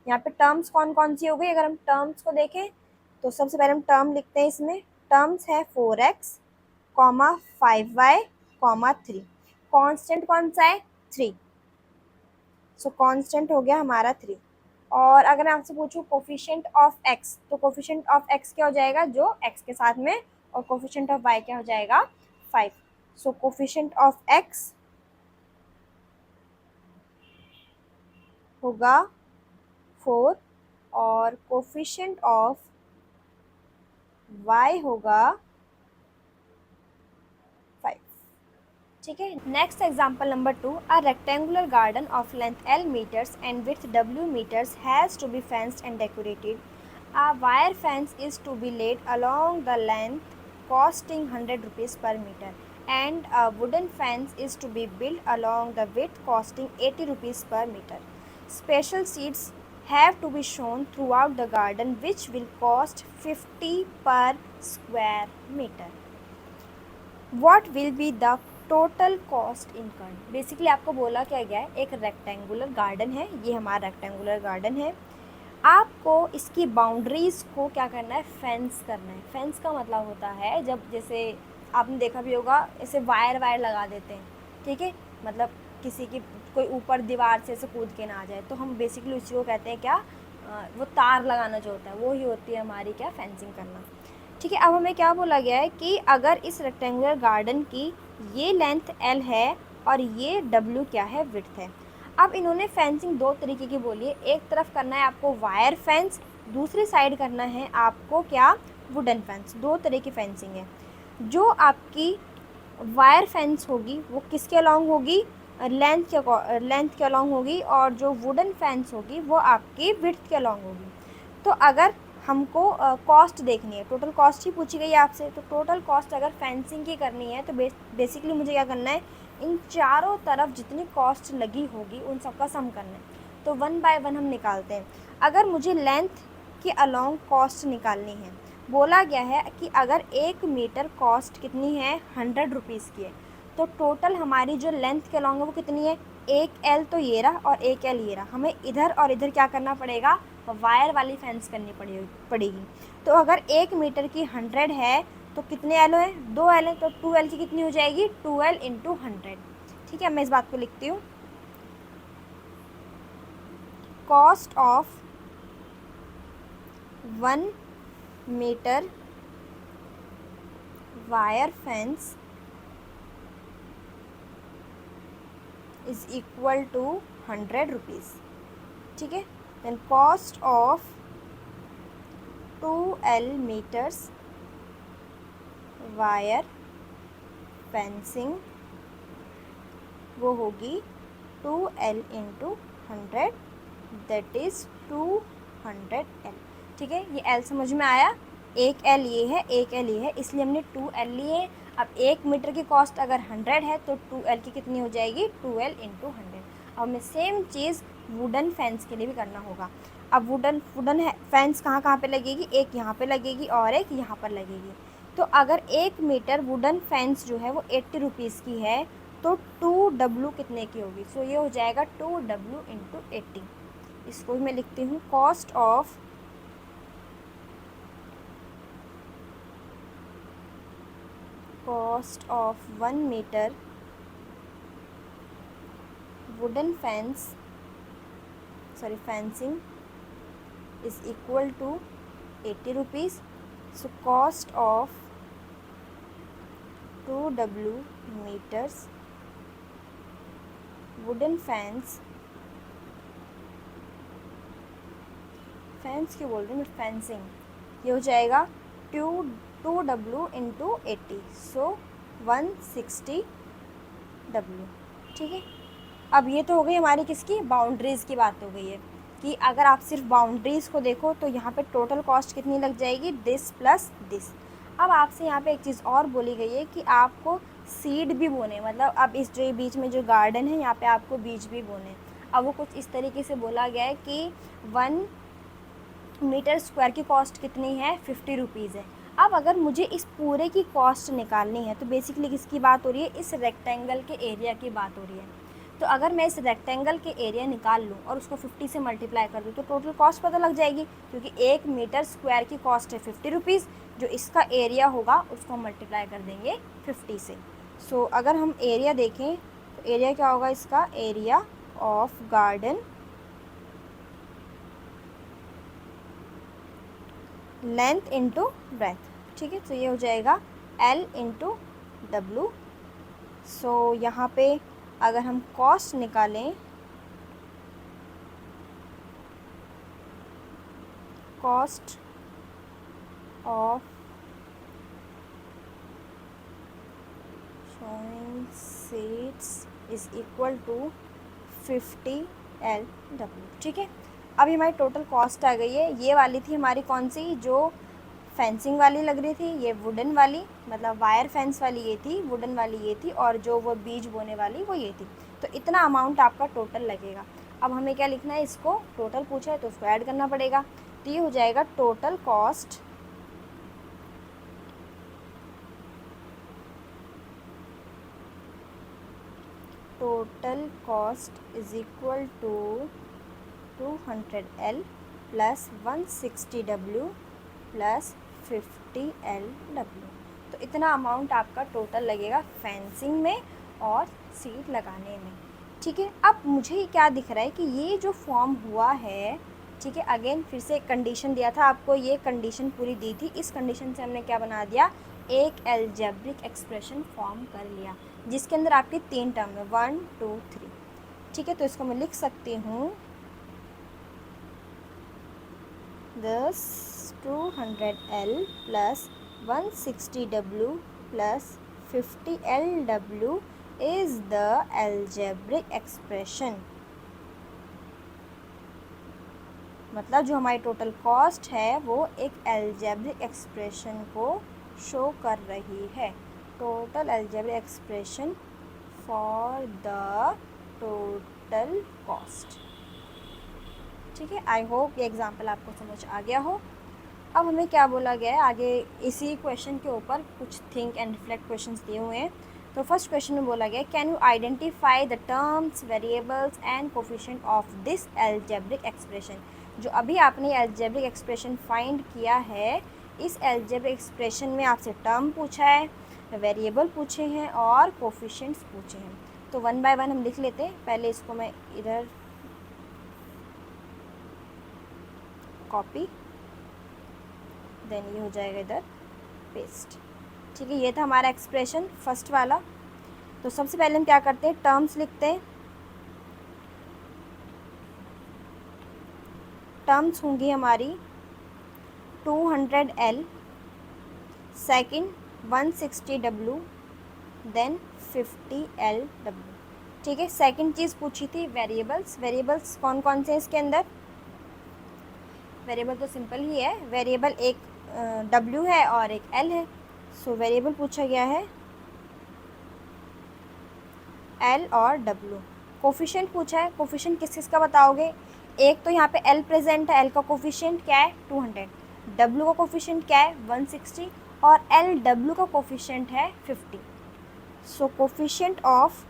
यहाँ पे टर्म्स कौन कौन सी हो गई, अगर हम टर्म्स को देखें तो सबसे पहले हम टर्म लिखते हैं। इसमें टर्म्स है 4x, 5y, 3। कांस्टेंट कौन सा है, 3। सो कांस्टेंट हो गया हमारा 3। और अगर मैं आपसे पूछूं कोफिशिएंट ऑफ x, तो कोफिशिएंट ऑफ x क्या हो जाएगा, जो x के साथ में, और कोफिशिएंट ऑफ y क्या हो जाएगा, 5। सो कोफिशिएंट ऑफ x होगा 4 और कोफिशिएंट ऑफ y होगा 5। ठीक है, next example number 2, a rectangular garden of length L meters and width W meters has to be fenced and decorated. A wire fence is to be laid along the length costing 100 rupees per meter. and a wooden fence is to be built along the width costing 80 rupees per meter. Special seats have to be shown throughout the garden which will cost 50 per square meter. What will be the total cost incurred? Basically आपको बोला क्या गया है, एक rectangular garden है, ये हमारा rectangular garden है, आपको इसकी बाउंड्रीज़ को क्या करना है, फेंस करना है। फेंस का मतलब होता है जब जैसे आपने देखा भी होगा ऐसे वायर वायर लगा देते हैं, ठीक है, मतलब किसी की कोई ऊपर दीवार से ऐसे कूद के ना आ जाए, तो हम बेसिकली उसी को कहते हैं क्या, वो तार लगाना जो होता है वो ही होती है हमारी क्या, फेंसिंग करना, ठीक है। अब हमें क्या बोला गया है कि अगर इस रेक्टेंगुलर गार्डन की ये लेंथ L है और ये W क्या है, विड्थ है। अब इन्होंने फेंसिंग दो तरीके की बोली है, एक तरफ करना है आपको वायर फेंस, दूसरी साइड करना है आपको क्या, वुडन फेंस। दो तरह की फेंसिंग है। जो आपकी वायर फेंस होगी वो किसके अलॉन्ग होगी, लेंथ के अलॉन्ग होगी, और जो वुडन फेंस होगी वो आपकी विड्थ के अलॉन्ग होगी। तो अगर हमको कॉस्ट देखनी है, टोटल कॉस्ट ही पूछी गई है आपसे, तो टोटल कॉस्ट अगर फेंसिंग की करनी है तो बेसिकली मुझे क्या करना है, इन चारों तरफ जितनी कॉस्ट लगी होगी उन सबका सम करना है। तो वन बाय वन हम निकालते हैं। अगर मुझे लेंथ के अलॉन्ग कॉस्ट निकालनी है, बोला गया है कि अगर 1 मीटर कॉस्ट कितनी है, 100 रुपीज़ की है, तो टोटल हमारी जो लेंथ के अलॉन्ग है वो कितनी है, एक एल तो ये रहा और एक एल ये रहा। हमें इधर और इधर क्या करना पड़ेगा, वायर वाली फेंस करनी पड़ेगी। तो अगर 1 मीटर की 100 है तो कितने एल है, 2 एल है, तो 2 एल की कितनी हो जाएगी, 2L इंटू 100, ठीक है। मैं इस बात को लिखती हूँ, cost of 1 metre wire fence is equal to 100 rupees, ठीक है। Then cost of 2L metres wire fencing वो होगी 2L into 100, that is 200L, ठीक है। ये L समझ में आया, एक L ये है, एक L ये है, इसलिए हमने 2L लिए। अब 1 मीटर की कॉस्ट अगर 100 है तो 2L की कितनी हो जाएगी, 2L इंटू 100। अब हमें सेम चीज़ वुडन फेंस के लिए भी करना होगा। अब वुडन फेंस कहाँ कहाँ पे लगेगी, एक यहाँ पे लगेगी और एक यहाँ पर लगेगी। तो अगर 1 मीटर वुडन फेंस जो है वो 80 रुपीज़ की है तो 2W कितने की होगी, सो ये हो जाएगा 2W इंटू 80। इसको मैं लिखती हूँ, cost of 1 metre wooden fencing is equal to 80 rupees. So cost of 2W meters wooden fence क्यों बोल रही हूँ मैं, फेंसिंग, ये हो जाएगा 2W इंटू 80, सो 160W, ठीक है। अब ये तो हो गई हमारी किसकी, बाउंड्रीज़ की बात हो गई है कि अगर आप सिर्फ बाउंड्रीज़ को देखो तो यहाँ पे टोटल कॉस्ट कितनी लग जाएगी, दिस प्लस दिस। अब आपसे यहाँ पे एक चीज़ और बोली गई है कि आपको सीड भी बोने, मतलब अब इस जो बीच में जो गार्डन है यहाँ पे आपको बीज भी बोने। अब वो कुछ इस तरीके से बोला गया है कि 1 मीटर स्क्वायर की कॉस्ट कितनी है, 50 रुपीज़ है। अब अगर मुझे इस पूरे की कॉस्ट निकालनी है तो बेसिकली किसकी बात हो रही है, इस रेक्टेंगल के एरिया की बात हो रही है। तो अगर मैं इस रेक्टेंगल के एरिया निकाल लूँ और उसको 50 से मल्टीप्लाई कर दूँ तो टोटल कॉस्ट पता लग जाएगी, क्योंकि 1 मीटर स्क्वायर की कॉस्ट है 50 रुपीज़, जो इसका एरिया होगा उसको हम मल्टीप्लाई कर देंगे 50 से। सो अगर हम एरिया देखें तो एरिया क्या होगा इसका, area of garden length into breadth, ठीक है। तो ये हो जाएगा L इंटू W। सो यहाँ पे अगर हम कॉस्ट निकालें, cost of sowing seeds is equal to 50LW, ठीक है। अभी हमारी टोटल कॉस्ट आ गई है, ये वाली थी हमारी कौन सी, जो फेंसिंग वाली लग रही थी, ये वुडन वाली मतलब वायर फेंस वाली ये थी, वुडन वाली ये थी, और जो वो बीज बोने वाली वो ये थी। तो इतना अमाउंट आपका टोटल लगेगा। अब हमें क्या लिखना है, इसको टोटल पूछा है तो उसको ऐड करना पड़ेगा। तो ये हो जाएगा total cost is equal to 200L plus 160W plus 50LW। तो इतना अमाउंट आपका टोटल लगेगा फेंसिंग में और सीट लगाने में। ठीक है, अब मुझे क्या दिख रहा है कि ये जो फॉर्म हुआ है, ठीक है, अगेन फिर से एक कंडीशन दिया था आपको, ये कंडीशन पूरी दी थी, इस कंडीशन से हमने क्या बना दिया, एक एल्जेब्रिक एक्सप्रेशन फॉर्म कर लिया जिसके अंदर आपकी 3 टर्म है 1 2 3। ठीक है, तो इसको मैं लिख सकती हूँ this 200L plus 160W plus 50LW is the algebraic expression। मतलब जो हमारी टोटल कॉस्ट है वो एक एल्जेब्रिक एक्सप्रेशन को शो कर रही है। Total algebraic expression for the total cost. ठीक है, आई होप ये एग्जाम्पल आपको समझ आ गया हो। अब हमें क्या बोला गया है आगे, इसी क्वेश्चन के ऊपर कुछ थिंक एंड रिफ्लेक्ट क्वेश्चंस दिए हुए हैं। तो फर्स्ट क्वेश्चन में बोला गया, can you identify the terms, variables and coefficient of this algebraic expression. जो अभी आपने एल्जेब्रिक एक्सप्रेशन फाइंड किया है, इस एल्जेब्रिक एक्सप्रेशन में आपसे टर्म पूछा है, वेरिएबल पूछे हैं और कोफिशिएंट्स पूछे हैं। तो वन बाय वन हम लिख लेते हैं। पहले इसको मैं इधर कॉपी, देन ये हो जाएगा इधर पेस्ट। ठीक है, ये था हमारा एक्सप्रेशन फर्स्ट वाला। तो सबसे पहले हम क्या करते हैं, टर्म्स लिखते हैं। टर्म्स होंगी हमारी 200L, second 160W, then 50LW। ठीक है, सेकंड चीज़ पूछी थी वेरिएबल्स। वेरिएबल्स कौन कौन से हैं इसके अंदर, वेरिएबल तो सिंपल ही है, वेरिएबल एक W है और एक L है। सो वेरिएबल पूछा गया है L और W। कोफिशिएंट पूछा है, कोफिशिएंट किस किस का बताओगे, एक तो यहाँ पे L प्रेजेंट है, L का कोफिशिएंट क्या है 200, W का कोफिशिएंट क्या है 160 और LW का कोफिशिएंट है 50। So coefficient of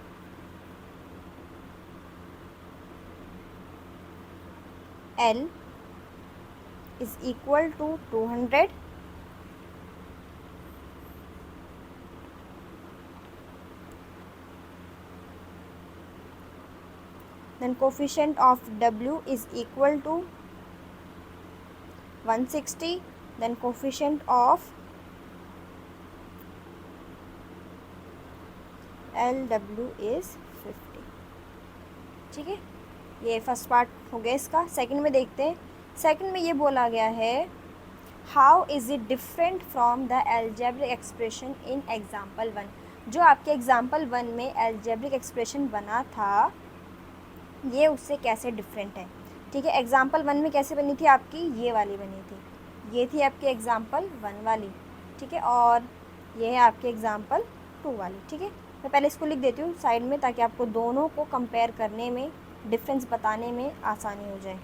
L is equal to 200 then coefficient of W is equal to 160, then coefficient of LW is 50। ठीक है, ये फर्स्ट पार्ट हो गया इसका। सेकंड में देखते हैं, सेकंड में ये बोला गया है how is it different from the algebraic expression in example 1। जो आपके एग्जाम्पल 1 में एल्जेब्रिक एक्सप्रेशन बना था, ये उससे कैसे डिफरेंट है। ठीक है, एग्जाम्पल 1 में कैसे बनी थी आपकी, ये वाली बनी थी, ये थी आपकी एग्जाम्पल 1 वाली। ठीक है, और ये है आपके एग्जाम्पल 2 वाली। ठीक है, मैं पहले इसको लिख देती हूँ साइड में ताकि आपको दोनों को कंपेयर करने में, डिफरेंस बताने में आसानी हो जाए।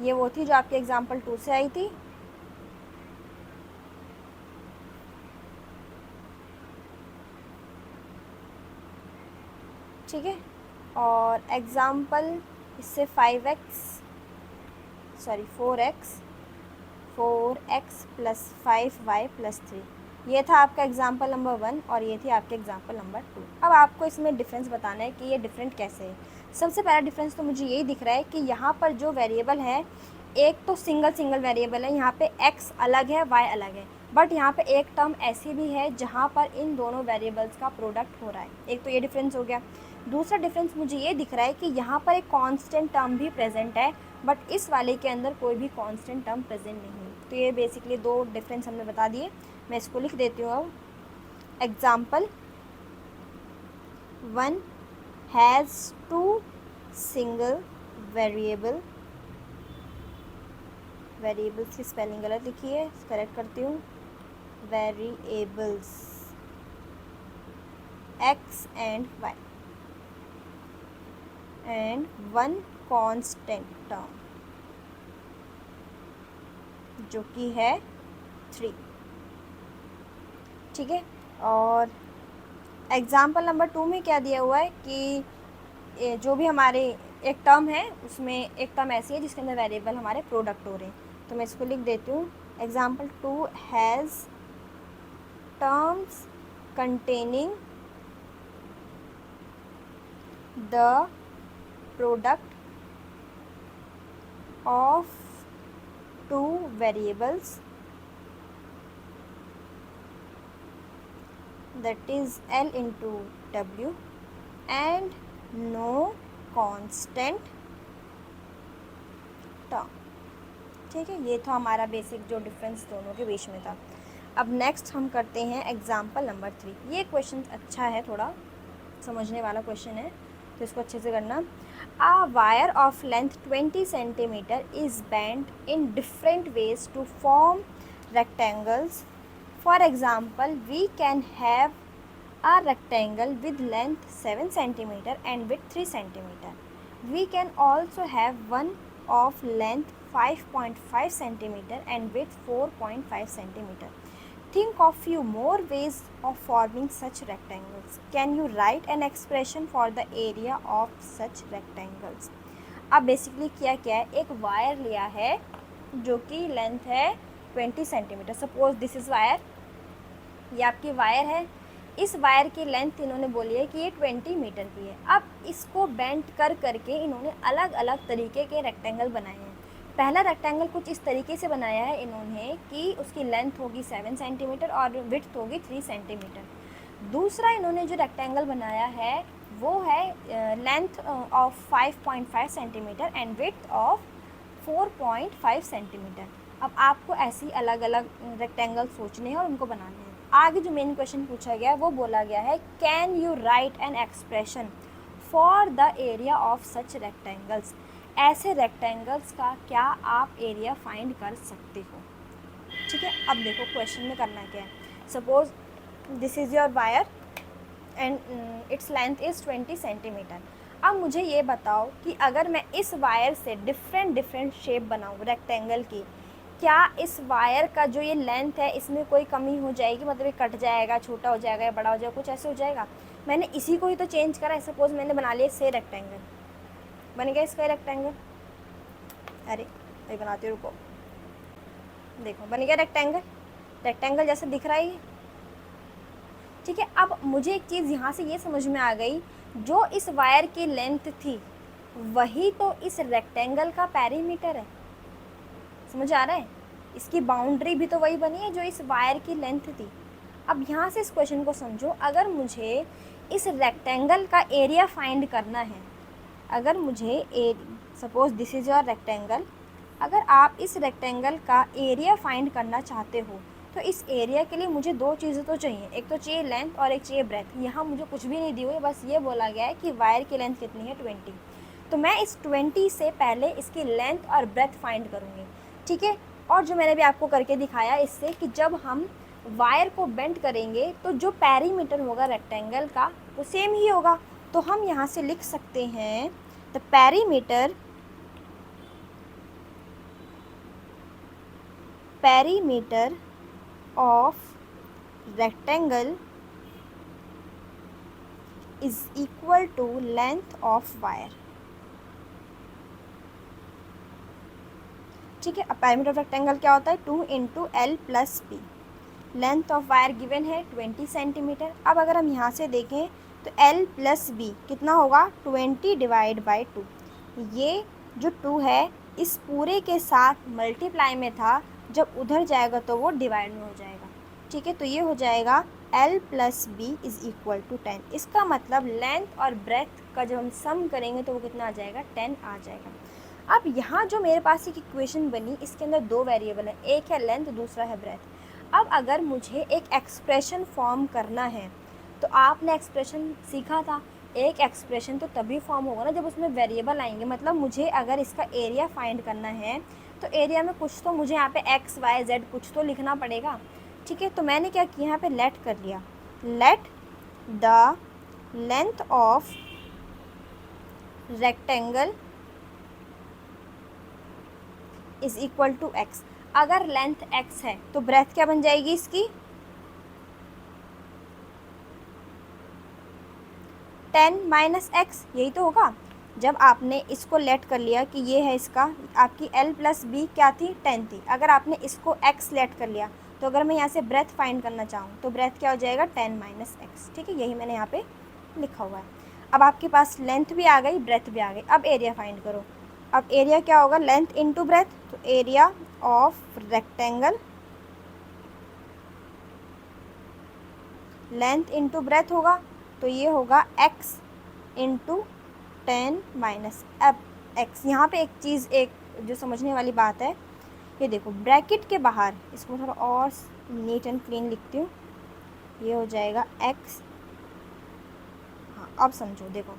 ये वो थी जो आपके एग्जाम्पल 2 से आई थी। ठीक है, और एग्जाम्पल इससे 4x प्लस 5y प्लस 3, ये था आपका एग्जाम्पल नंबर 1 और ये थी आपके एग्जाम्पल नंबर 2। अब आपको इसमें डिफरेंस बताना है कि ये डिफरेंट कैसे है। सबसे पहला डिफरेंस तो मुझे यही दिख रहा है कि यहाँ पर जो वेरिएबल है, एक तो सिंगल वेरिएबल है, यहाँ पे x अलग है y अलग है, बट यहाँ पे एक टर्म ऐसी भी है जहाँ पर इन दोनों वेरिएबल्स का प्रोडक्ट हो रहा है। एक तो ये डिफरेंस हो गया। दूसरा डिफरेंस मुझे ये दिख रहा है कि यहाँ पर एक कांस्टेंट टर्म भी प्रेजेंट है, बट इस वाले के अंदर कोई भी कांस्टेंट टर्म प्रेजेंट नहीं है। तो ये बेसिकली दो डिफरेंस हमने बता दिए। मैं इसको लिख देती हूँ अब, example 1 has 2 single variable, variables की स्पेलिंग गलत लिखी है, करेक्ट करती हूँ, variables x and y and one constant term जो कि है 3। ठीक है, और एग्जाम्पल नंबर 2 में क्या दिया हुआ है कि जो भी हमारे एक टर्म है उसमें एक टर्म ऐसी है जिसके अंदर वेरिएबल हमारे प्रोडक्ट हो रहे हैं, तो मैं इसको लिख देती हूँ। Example 2 has terms containing the product of 2 variables that is L into W and no constant term। ठीक है, ये था हमारा बेसिक जो डिफरेंस दोनों के बीच में था। अब नेक्स्ट हम करते हैं एग्जाम्पल नंबर 3। ये क्वेश्चन अच्छा है, थोड़ा समझने वाला क्वेश्चन है, तो इसको अच्छे से करना। A wire of length 20 centimeter is bent in different ways to form rectangles. For example, we can have a rectangle with length 7 centimeter and width 3 centimeter. We can also have one of length 5.5 centimeter and width 4.5 centimeter. Think of few more ways of forming such rectangles. Can you write an expression for the area of such rectangles? अब basically क्या है, एक wire लिया है जो कि length है 20 centimetre. Suppose this is wire, ये आपकी वायर है। इस वायर की लेंथ इन्होंने बोली है कि ये 20 मीटर की है। अब इसको बेंड कर करके इन्होंने अलग अलग तरीके के रेक्टेंगल बनाए हैं। पहला रेक्टेंगल कुछ इस तरीके से बनाया है इन्होंने कि उसकी लेंथ होगी 7 सेंटीमीटर और विड्थ होगी 3 सेंटीमीटर। दूसरा इन्होंने जो रेक्टेंगल बनाया है वो है length of 5.5 centimetre and width of 4.5 centimetre. अब आपको ऐसी अलग अलग रेक्टेंगल सोचने हैं और उनको बनाने हैं। आगे जो मेन क्वेश्चन पूछा गया है वो बोला गया है can you right an expression for the area of such rectangles. ऐसे रेक्टेंगल्स का क्या आप एरिया फाइंड कर सकते हो। ठीक है, अब देखो क्वेश्चन में करना क्या है। Suppose this is your wire and its length is 20 centimetre. अब मुझे ये बताओ कि अगर मैं इस वायर से डिफरेंट शेप बनाऊँ रेक्टेंगल की, क्या इस वायर का जो ये लेंथ है इसमें कोई कमी हो जाएगी, मतलब ये कट जाएगा, छोटा हो जाएगा या बड़ा हो जाएगा, कुछ ऐसे हो जाएगा। मैंने इसी को ही तो चेंज करा है। सपोज मैंने बना लिया इससे रेक्टेंगल, बन गया इसका रेक्टेंगल। अरे भाई बनाती हूँ, रुको, देखो बन गया रेक्टेंगल, रेक्टेंगल जैसे दिख रहा है। ठीक है, अब मुझे एक चीज़ यहाँ से ये समझ में आ गई, जो इस वायर की लेंथ थी वही तो इस रेक्टेंगल का पेरीमीटर है। समझ आ रहा है, इसकी बाउंड्री भी तो वही बनी है जो इस वायर की लेंथ थी। अब यहाँ से इस क्वेश्चन को समझो, अगर मुझे इस रेक्टेंगल का एरिया फाइंड करना है, अगर मुझे suppose this is your rectangle, अगर आप इस रेक्टेंगल का एरिया फाइंड करना चाहते हो तो इस एरिया के लिए मुझे दो चीज़ें तो चाहिए, एक तो चाहिए लेंथ और एक चाहिए ब्रेथ। यहाँ मुझे कुछ भी नहीं दी हुई, बस ये बोला गया है कि वायर की लेंथ कितनी है 20। तो मैं इस 20 से पहले इसकी लेंथ और ब्रेथ फाइंड करूँगी। ठीक है, और जो मैंने भी आपको करके दिखाया इससे कि जब हम वायर को बेंड करेंगे तो जो पेरीमीटर होगा रेक्टेंगल का वो सेम ही होगा। तो हम यहाँ से लिख सकते हैं the perimeter of rectangle is equal to length of wire. ठीक है, अब पेरीमीटर ऑफ रेक्टेंगल क्या होता है 2 into L plus B. Length of wire given है 20 सेंटीमीटर। अब अगर हम यहाँ से देखें तो एल प्लस बी कितना होगा 20 डिवाइड बाई 2। ये जो 2 है इस पूरे के साथ मल्टीप्लाई में था, जब उधर जाएगा तो वो डिवाइड में हो जाएगा। ठीक है, तो ये हो जाएगा L plus B is equal to 10। इसका मतलब लेंथ और ब्रेथ का जब हम सम करेंगे तो वो कितना आ जाएगा 10 आ जाएगा। अब यहाँ जो मेरे पास एक इक्वेशन बनी, इसके अंदर दो वेरिएबल है, एक है लेंथ दूसरा है ब्रेथ। अब अगर मुझे एक एक्सप्रेशन फॉर्म करना है तो आपने एक्सप्रेशन सीखा था एक एक्सप्रेशन तो तभी फॉर्म होगा ना जब उसमें वेरिएबल आएंगे। मतलब मुझे अगर इसका एरिया फाइंड करना है तो एरिया में कुछ तो मुझे यहाँ पे एक्स वाई जेड कुछ तो लिखना पड़ेगा। ठीक है, तो मैंने क्या किया, यहाँ पे लेट कर लिया, let the length of rectangle is equal to X. अगर लेंथ एक्स है तो ब्रेथ क्या बन जाएगी इसकी, 10 माइनस एक्स, यही तो होगा। जब आपने इसको लेट कर लिया कि ये है इसका, आपकी l प्लस बी क्या थी, 10 थी। अगर आपने इसको x लेट कर लिया तो अगर मैं यहाँ से ब्रेथ फाइंड करना चाहूँ तो ब्रेथ क्या हो जाएगा, 10 माइनस एक्स। ठीक है, यही मैंने यहाँ पे लिखा हुआ है। अब आपके पास लेंथ भी आ गई, ब्रेथ भी आ गई। अब एरिया फाइंड करो। अब एरिया क्या होगा, लेंथ इंटू ब्रेथ, तो area of rectangle, length into breadth होगा तो ये होगा x इंटू 10 माइनस अब x। यहाँ पे एक चीज़, एक जो समझने वाली बात है, ये देखो ब्रैकेट के बाहर, इसको थोड़ा और नीट एंड क्लीन लिखती हूँ, ये हो जाएगा x। हाँ अब समझो, देखो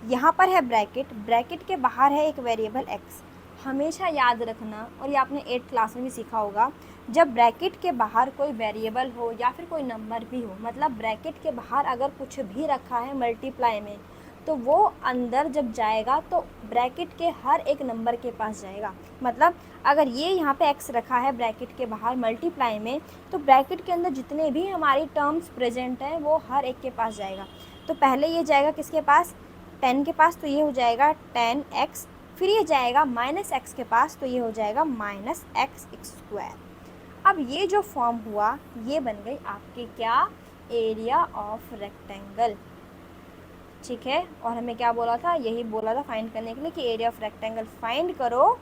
यहाँ पर है ब्रैकेट, ब्रैकेट के बाहर है एक वेरिएबल x। हमेशा याद रखना, और ये आपने 8th क्लास में भी सीखा होगा, जब ब्रैकेट के बाहर कोई वेरिएबल हो या फिर कोई नंबर भी हो, मतलब ब्रैकेट के बाहर अगर कुछ भी रखा है मल्टीप्लाई में, तो वो अंदर जब जाएगा तो ब्रैकेट के हर एक नंबर के पास जाएगा। मतलब अगर ये यहाँ पे x रखा है ब्रैकेट के बाहर मल्टीप्लाई में, तो ब्रैकेट के अंदर जितने भी हमारी टर्म्स प्रेजेंट हैं वो हर एक के पास जाएगा। तो पहले ये जाएगा किसके पास, 10 के पास, तो ये हो जाएगा 10x। फिर ये जाएगा माइनस एक्स के पास, तो ये हो जाएगा माइनस एक्स स्क्वायर। अब ये जो फॉर्म हुआ ये बन गई आपके क्या, एरिया ऑफ रेक्टेंगल। ठीक है, और हमें क्या बोला था, यही बोला था फाइंड करने के लिए कि एरिया ऑफ रेक्टेंगल फाइंड करो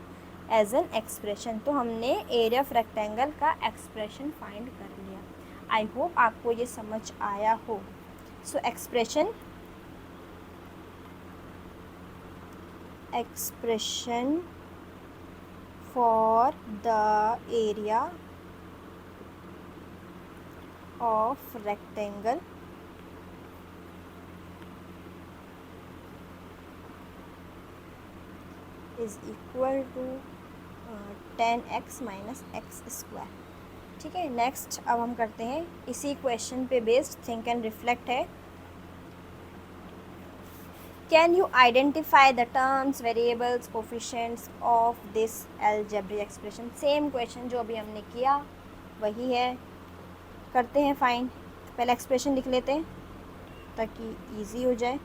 एज एन एक्सप्रेशन। तो हमने एरिया ऑफ रेक्टेंगल का एक्सप्रेशन फाइंड कर लिया। आई होप आपको ये समझ आया हो। सो expression for the area of rectangle is equal to 10x minus x square. ठीक है, नेक्स्ट अब हम करते हैं इसी क्वेश्चन पे बेस्ड थिंक एंड रिफ्लेक्ट है। Can you identify the terms, variables, coefficients of this algebraic expression? Same question जो अभी हमने किया वही है, करते हैं फाइंड। पहले एक्सप्रेशन लिख लेते हैं ताकि इजी हो जाए।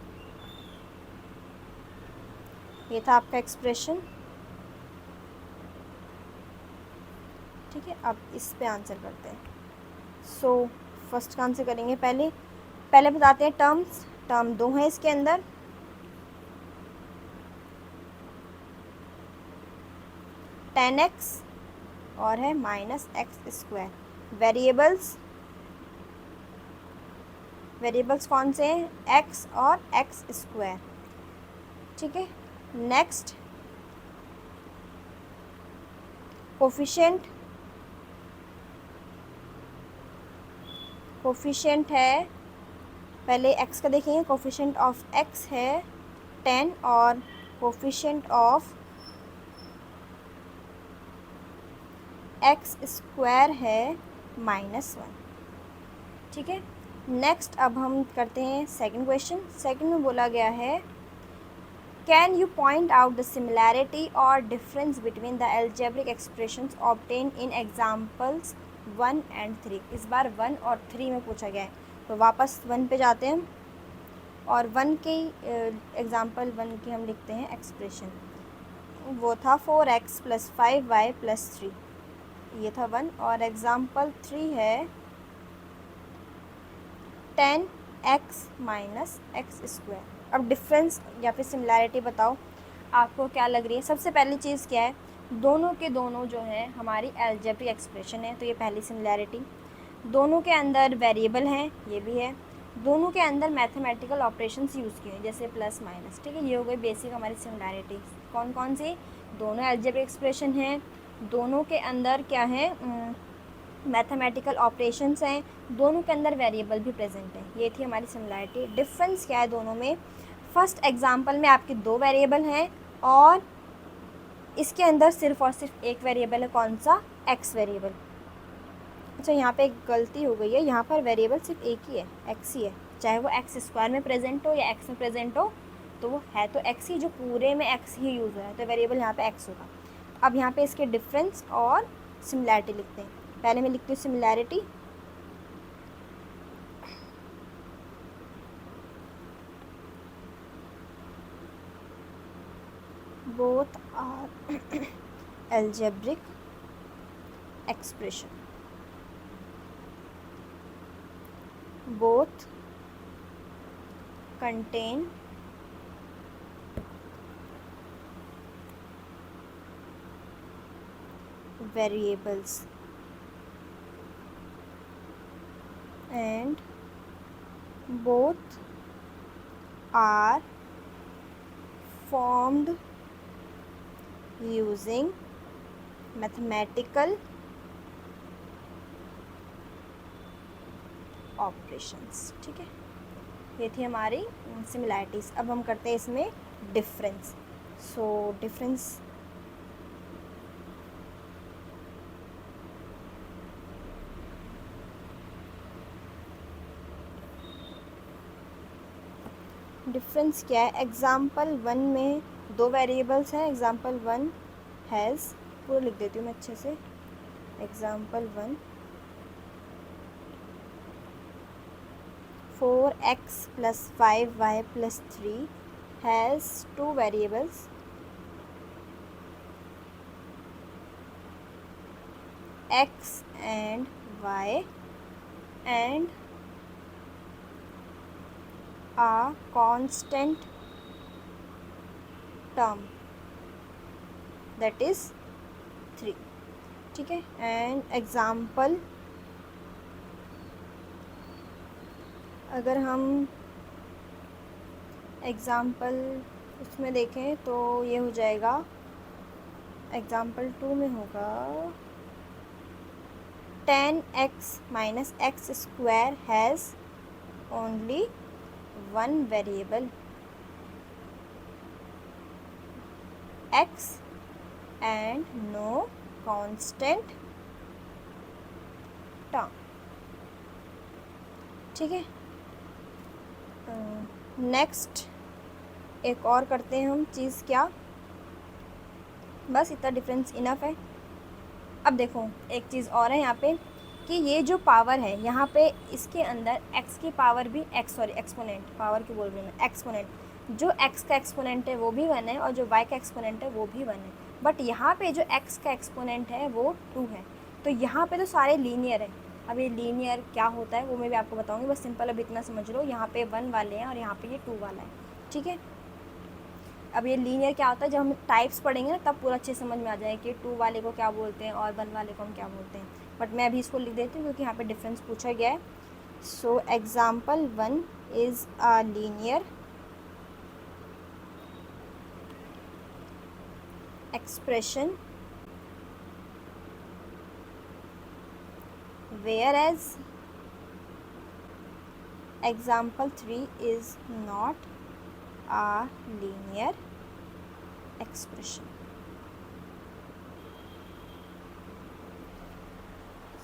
ये था आपका एक्सप्रेशन। ठीक है, अब इस पे आंसर करते हैं। सो फर्स्ट का आंसर करेंगे। पहले बताते हैं टर्म्स। टर्म दो हैं इसके अंदर, 10x और है माइनस एक्स स्क्वायर। वेरिएबल्स कौन से हैं, x और एक्स स्क्वायर। ठीक है, नेक्स्ट कोफिशिएंट है, पहले x का देखेंगे। कोफिशिएंट ऑफ x है 10 और कोफिशिएंट ऑफ एक्स स्क्वायर है -1। ठीक है, नेक्स्ट अब हम करते हैं सेकंड क्वेश्चन। सेकंड में बोला गया है can you point out the similarity और difference between the algebraic expressions obtain in examples 1 and 3। इस बार 1 और 3 में पूछा गया है, तो वापस 1 पे जाते हैं और 1 के एग्जाम्पल 1 की हम लिखते हैं एक्सप्रेशन। वो था 4x + 5y + 3, ये था 1। और एग्जाम्पल 3 है 10x माइनस एक्स स्क्वायर। अब डिफरेंस या फिर सिमिलैरिटी बताओ आपको क्या लग रही है। सबसे पहली चीज़ क्या है, दोनों के दोनों जो है हमारी अलजेब्रिक एक्सप्रेशन है, तो ये पहली सिमिलैरिटी। दोनों के अंदर वेरिएबल हैं, ये भी है। दोनों के अंदर मैथमेटिकल ऑपरेशंस यूज़ किए हैं जैसे प्लस माइनस। ठीक है, ये हो गई बेसिक हमारी सिमिलैरिटी। कौन कौन सी, दोनों अलजेब्रिक एक्सप्रेशन हैं, दोनों के अंदर क्या है, मैथमेटिकल ऑपरेशंस हैं, दोनों के अंदर वेरिएबल भी प्रेजेंट है। ये थी हमारी सिमिलैरिटी। डिफरेंस क्या है दोनों में, फर्स्ट एग्जांपल में आपके 2 वेरिएबल हैं और इसके अंदर सिर्फ और सिर्फ एक वेरिएबल है, कौन सा, एक्स वेरिएबल। अच्छा, यहाँ पे एक गलती हो गई है, यहाँ पर वेरिएबल सिर्फ एक ही है, एक्स ही है, चाहे वो एक्स स्क्वायर में प्रेजेंट हो या एक्स में प्रेजेंट हो, तो वो है तो एक्स ही, जो पूरे में एक्स ही यूज़ हो रहा है, तो वेरिएबल यहाँ पे एक्स होगा। अब यहाँ पे इसके डिफरेंस और सिमिलैरिटी लिखते हैं। पहले मैं लिखती हूँ similarity. Both are algebraic expression, both contain variables and both are formed using mathematical operations. ठीक है, ये थी हमारी सिमिलैरिटीज़। अब हम करते हैं इसमें डिफरेंस। सो डिफरेंस डिफरेंस क्या है? एग्जाम्पल 1 में 2 वेरिएबल्स हैं। एग्जाम्पल 1 हैज़, पूरा लिख देती हूँ मैं अच्छे से, example 1 4x plus 5y plus 3 has 2 variables x and y and a constant term that is 3। ठीक है, एंड एग्जाम्पल अगर हम एग्ज़ाम्पल उसमें देखें तो ये हो जाएगा, एग्ज़ाम्पल 2 में होगा 10x minus x square has only one variable x and no constant term। ठीक है, नेक्स्ट एक और करते हैं हम चीज़, क्या, बस इतना डिफरेंस इनफ है। अब देखो एक चीज़ और है यहाँ पे कि ये जो पावर है यहाँ पे इसके अंदर x की पावर भी एक्सपोनेंट, पावर की बोल रही हूँ मैं, एक्सपोनेंट, जो x का एक्सपोनेंट है वो भी 1 है और जो y का एक्सपोनेंट है वो भी 1 है, बट यहाँ पे जो x का एक्सपोनेंट है वो 2 है। तो यहाँ पे तो सारे लीनियर है। अब ये लीनियर क्या होता है वो मैं भी आपको बताऊँगी, बस सिंपल अब इतना समझ लो, यहाँ पे 1 वाले हैं और यहाँ पे ये 2 वाला है। ठीक है, अब ये लीनियर क्या होता है, जब हम टाइप्स पढ़ेंगे ना तब पूरा अच्छे समझ में आ जाएगा कि 2 वाले को क्या बोलते हैं और 1 वाले को हम क्या बोलते हैं, बट मैं अभी इसको लिख देती हूँ क्योंकि यहाँ पे डिफरेंस पूछा गया है। So example 1 is a linear expression whereas example 3 is not a linear expression।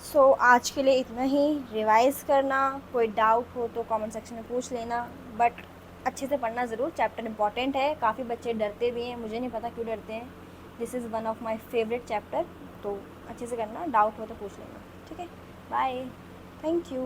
सो आज के लिए इतना ही। रिवाइज़ करना, कोई डाउट हो तो कमेंट सेक्शन में पूछ लेना, बट अच्छे से पढ़ना ज़रूर, चैप्टर इंपॉर्टेंट है। काफ़ी बच्चे डरते भी हैं, मुझे नहीं पता क्यों डरते हैं। This is one of my favourite chapter, तो अच्छे से करना, डाउट हो तो पूछ लेना। ठीक है, बाय, थैंक यू।